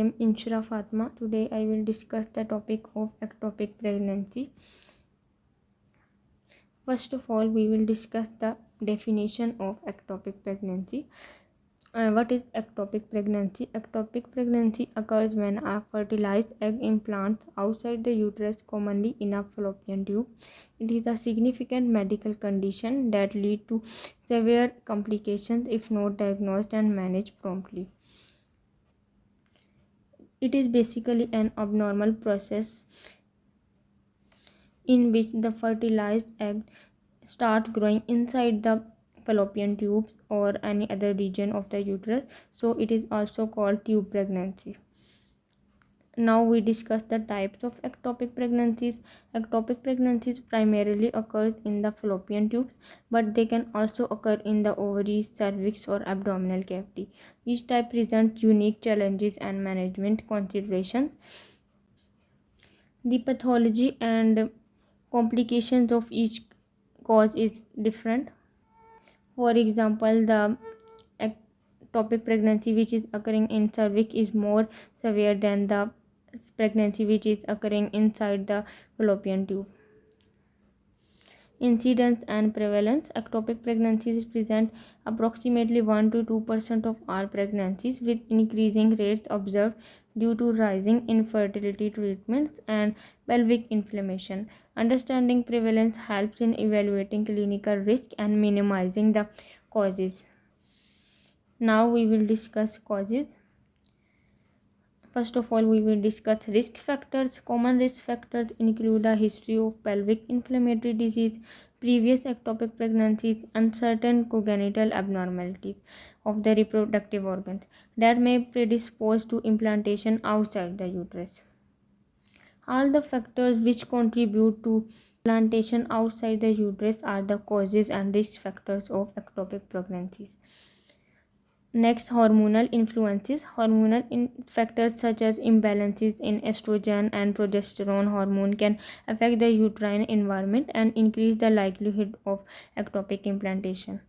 am Inshra Fatma. Today I will discuss the topic of ectopic pregnancy. First of all, we will discuss the definition of ectopic pregnancy. What is ectopic pregnancy? Ectopic pregnancy occurs when a fertilized egg implants outside the uterus, commonly in a fallopian tube. It is a significant medical condition that leads to severe complications if not diagnosed and managed promptly. It is basically an abnormal process in which the fertilized egg start growing inside the fallopian tubes or any other region of the uterus, so it is also called tube pregnancy. Now we discuss the types of ectopic pregnancies. Ectopic pregnancies primarily occurs in the fallopian tubes, but they can also occur in the ovaries, cervix, or abdominal cavity. Each type presents unique challenges and management considerations. The pathology and complications of each cause is different. For example, the ectopic pregnancy which is occurring in cervix is more severe than the pregnancy which is occurring inside the fallopian tube. Incidence and prevalence. Ectopic pregnancies present approximately 1 to 2% of all pregnancies, with increasing rates observed due to rising infertility treatments and pelvic inflammation. Understanding prevalence helps in evaluating clinical risk and minimizing the causes. Now we will discuss causes. First of all, we will discuss risk factors. Common risk factors include a history of pelvic inflammatory disease, previous ectopic pregnancies, and certain congenital abnormalities of the reproductive organs that may predispose to implantation outside the uterus. All the factors which contribute to implantation outside the uterus are the causes and risk factors of ectopic pregnancies. Next, hormonal influences. Hormonal factors such as imbalances in estrogen and progesterone hormone can affect the uterine environment and increase the likelihood of ectopic implantation.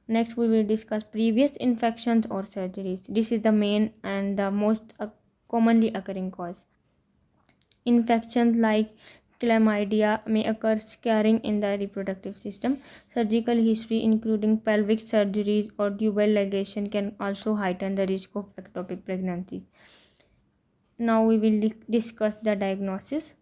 Next, we will discuss previous infections or surgeries. This is the main and the most commonly occurring cause. Infections like chlamydia may occur scarring in the reproductive system. Surgical history including pelvic surgeries or tubal ligation can also heighten the risk of ectopic pregnancies. Now we will discuss the diagnosis.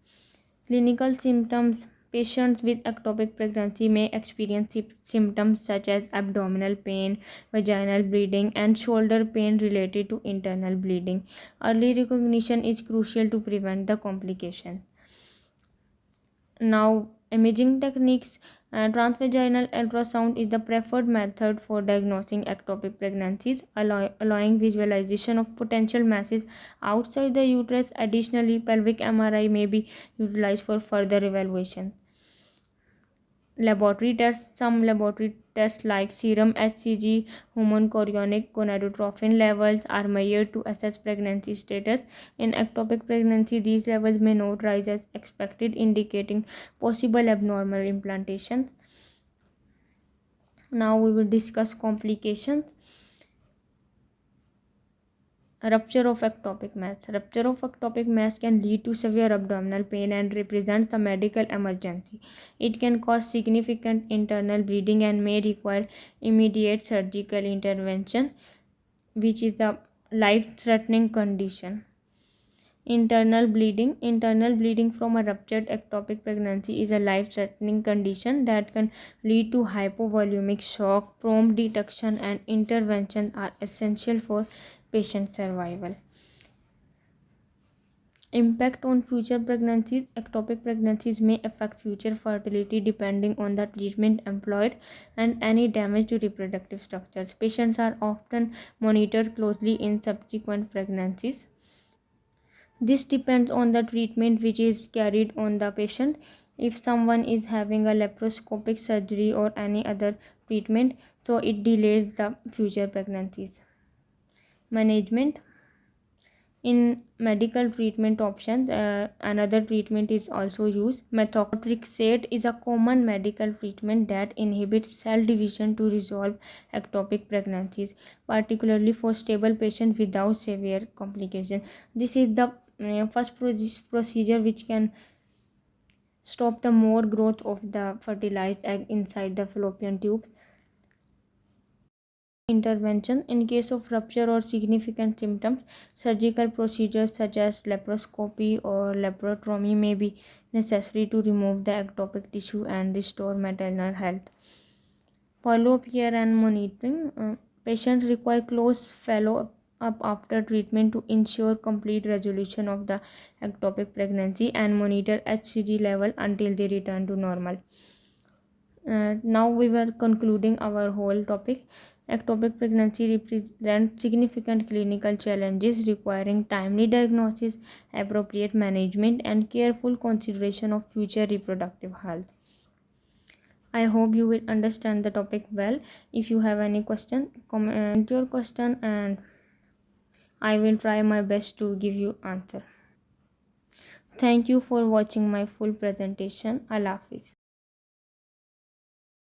Clinical symptoms. Patients with ectopic pregnancy may experience symptoms such as abdominal pain, vaginal bleeding, and shoulder pain related to internal bleeding. Early recognition is crucial to prevent the complication. Now, imaging techniques. Transvaginal ultrasound is the preferred method for diagnosing ectopic pregnancies, allowing visualization of potential masses outside the uterus. Additionally, pelvic MRI may be utilized for further evaluation. Laboratory tests. Some laboratory tests like serum HCG, human chorionic gonadotropin levels are measured to assess pregnancy status. In ectopic pregnancy, these levels may not rise as expected, indicating possible abnormal implantations. Now we will discuss complications. Rupture of ectopic mass. Rupture of ectopic mass can lead to severe abdominal pain and represents a medical emergency. It can cause significant internal bleeding and may require immediate surgical intervention, which is a life-threatening condition. Internal bleeding. Internal bleeding from a ruptured ectopic pregnancy is a life-threatening condition that can lead to hypovolemic shock. Prompt detection and intervention are essential for patient survival. Impact on future pregnancies. Ectopic pregnancies may affect future fertility depending on the treatment employed and any damage to reproductive structures. Patients are often monitored closely in subsequent pregnancies. This depends on the treatment which is carried on the patient. If someone is having a laparoscopic surgery or any other treatment, so it delays the future pregnancies. Management. In medical treatment options, another treatment is also used. Methotrexate is a common medical treatment that inhibits cell division to resolve ectopic pregnancies, particularly for stable patients without severe complications. This is the first procedure which can stop the more growth of the fertilized egg inside the fallopian tubes. Intervention: in case of rupture or significant symptoms, surgical procedures such as laparoscopy or laparotomy may be necessary to remove the ectopic tissue and restore maternal health. Follow-up care and monitoring: patients require close follow-up after treatment to ensure complete resolution of the ectopic pregnancy and monitor HCG level until they return to normal. Now we were concluding our whole topic. Ectopic pregnancy represents significant clinical challenges requiring timely diagnosis, appropriate management, and careful consideration of future reproductive health. I hope you will understand the topic well. If you have any question, comment your question and I will try my best to give you answer. Thank you for watching my full presentation. Allah Hafiz.